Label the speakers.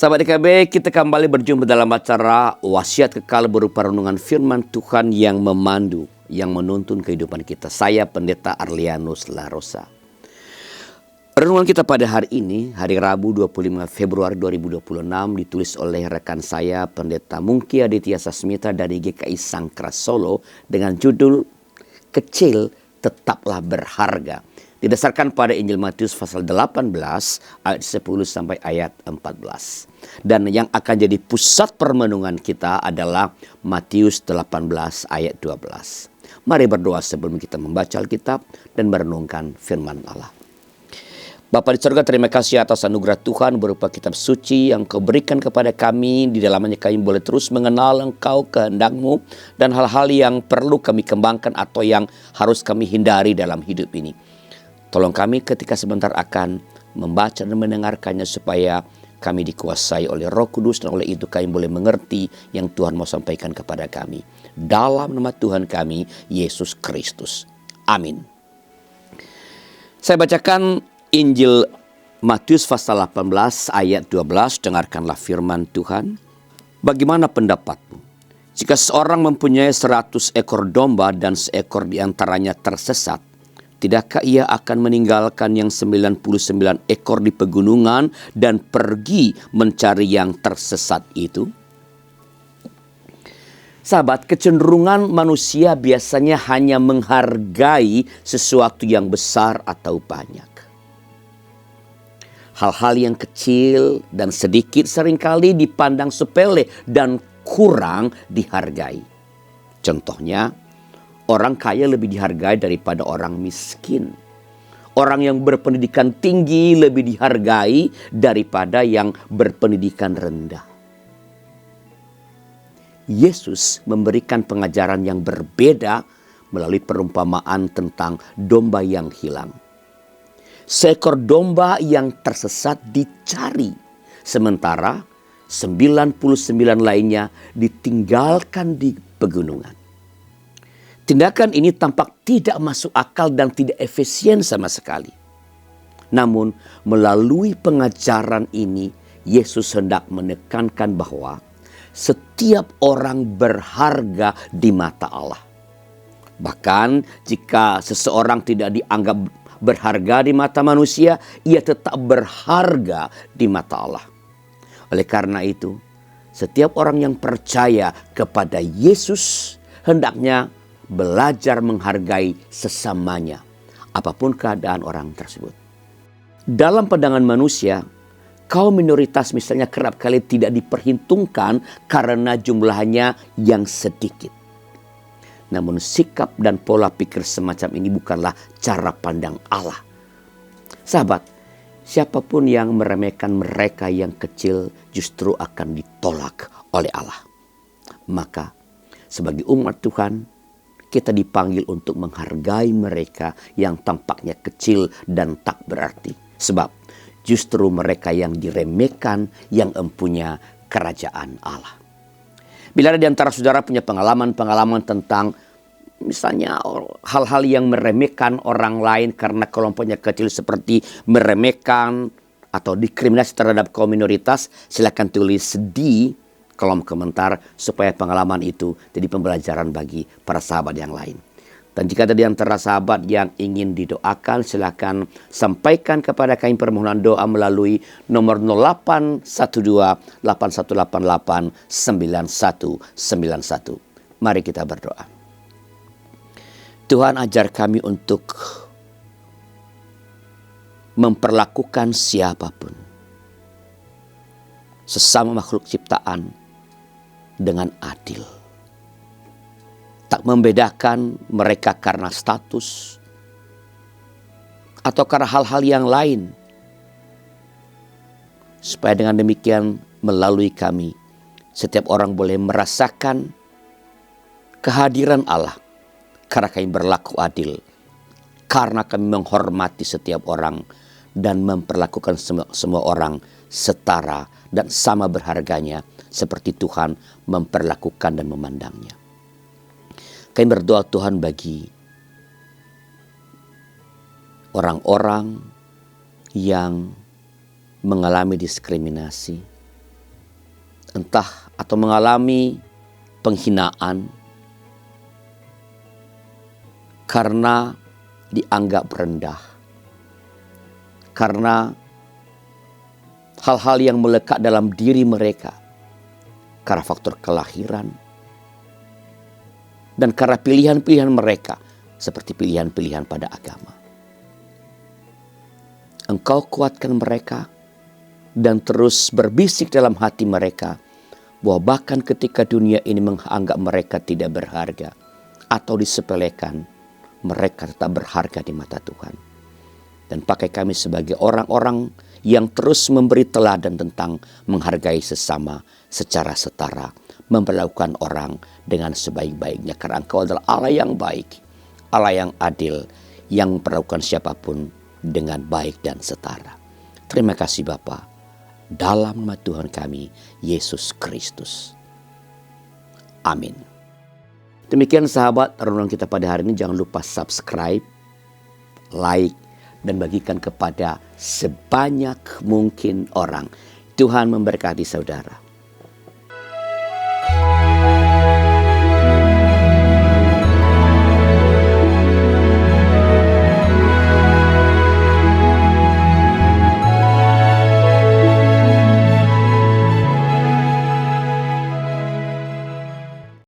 Speaker 1: Sahabat DKB, kita kembali berjumpa dalam acara Wasiat Kekal berupa renungan firman Tuhan yang memandu, yang menuntun kehidupan kita. Saya Pendeta Arlianus Larosa. Renungan kita pada hari ini, hari Rabu 25 Februari 2026, ditulis oleh rekan saya Pendeta Mungki Aditya Sasmita dari GKI Sangkras Solo dengan judul Kecil Tetaplah Berharga. Didasarkan pada Injil Matius pasal 18 ayat 10 sampai ayat 14. Dan yang akan jadi pusat permenungan kita adalah Matius 18 ayat 12. Mari berdoa sebelum kita membaca Alkitab dan merenungkan firman Allah. Bapa di surga, terima kasih atas anugerah Tuhan berupa kitab suci yang Kau berikan kepada kami. Di dalamnya kami boleh terus mengenal Engkau, kehendak-Mu, dan hal-hal yang perlu kami kembangkan atau yang harus kami hindari dalam hidup ini. Tolong kami ketika sebentar akan membaca dan mendengarkannya supaya kami dikuasai oleh Roh Kudus dan oleh itu kami boleh mengerti yang Tuhan mau sampaikan kepada kami. Dalam nama Tuhan kami, Yesus Kristus. Amin. Saya bacakan Injil Matius pasal 18 ayat 12. Dengarkanlah firman Tuhan. Bagaimana pendapatmu? Jika seorang mempunyai 100 ekor domba dan seekor diantaranya tersesat, tidakkah ia akan meninggalkan yang 99 ekor di pegunungan dan pergi mencari yang tersesat itu? Sahabat, kecenderungan manusia biasanya hanya menghargai sesuatu yang besar atau banyak. Hal-hal yang kecil dan sedikit seringkali dipandang sepele dan kurang dihargai. Contohnya, orang kaya lebih dihargai daripada orang miskin. Orang yang berpendidikan tinggi lebih dihargai daripada yang berpendidikan rendah. Yesus memberikan pengajaran yang berbeda melalui perumpamaan tentang domba yang hilang. Seekor domba yang tersesat dicari, sementara 99 lainnya ditinggalkan di pegunungan. Tindakan ini tampak tidak masuk akal dan tidak efisien sama sekali. Namun melalui pengajaran ini, Yesus hendak menekankan bahwa setiap orang berharga di mata Allah. Bahkan jika seseorang tidak dianggap berharga di mata manusia, ia tetap berharga di mata Allah. Oleh karena itu, setiap orang yang percaya kepada Yesus hendaknya belajar menghargai sesamanya, apapun keadaan orang tersebut. Dalam pandangan manusia, kaum minoritas misalnya kerap kali tidak diperhitungkan karena jumlahnya yang sedikit. Namun sikap dan pola pikir semacam ini bukanlah cara pandang Allah. Sahabat, siapapun yang meremehkan mereka yang kecil justru akan ditolak oleh Allah. Maka sebagai umat Tuhan, kita dipanggil untuk menghargai mereka yang tampaknya kecil dan tak berarti. Sebab justru mereka yang diremehkan yang empunya kerajaan Allah. Bila ada di antara saudara punya pengalaman-pengalaman tentang misalnya hal-hal yang meremehkan orang lain karena kelompoknya kecil seperti meremehkan atau diskriminasi terhadap kaum minoritas, silakan tulis di kolom komentar supaya pengalaman itu jadi pembelajaran bagi para sahabat yang lain. Dan jika ada di antara sahabat yang ingin didoakan, silakan sampaikan kepada kami permohonan doa melalui nomor 0812 8188 9191. Mari kita berdoa. Tuhan, ajar kami untuk memperlakukan siapapun, sesama makhluk ciptaan, dengan adil. Tak membedakan mereka karena status atau karena hal-hal yang lain. Supaya dengan demikian melalui kami, setiap orang boleh merasakan kehadiran Allah. Karena kami berlaku adil. Karena kami menghormati setiap orang dan memperlakukan semua orang setara dan sama berharganya seperti Tuhan memperlakukan dan memandangnya. Kami berdoa Tuhan bagi orang-orang yang mengalami diskriminasi, entah atau mengalami penghinaan karena dianggap rendah, karena hal-hal yang melekat dalam diri mereka, karena faktor kelahiran, dan karena pilihan-pilihan mereka seperti pilihan-pilihan pada agama. Engkau kuatkan mereka dan terus berbisik dalam hati mereka bahwa bahkan ketika dunia ini menganggap mereka tidak berharga atau disepelekan, mereka tetap berharga di mata Tuhan. Dan pakai kami sebagai orang-orang yang terus memberi teladan tentang menghargai sesama secara setara, memperlakukan orang dengan sebaik-baiknya. Karena Engkau adalah Allah yang baik, Allah yang adil, yang memperlakukan siapapun dengan baik dan setara. Terima kasih Bapa, dalam nama Tuhan kami, Yesus Kristus. Amin. Demikian sahabat renungan kita pada hari ini. Jangan lupa subscribe, like, dan bagikan kepada sebanyak mungkin orang. Tuhan memberkati saudara.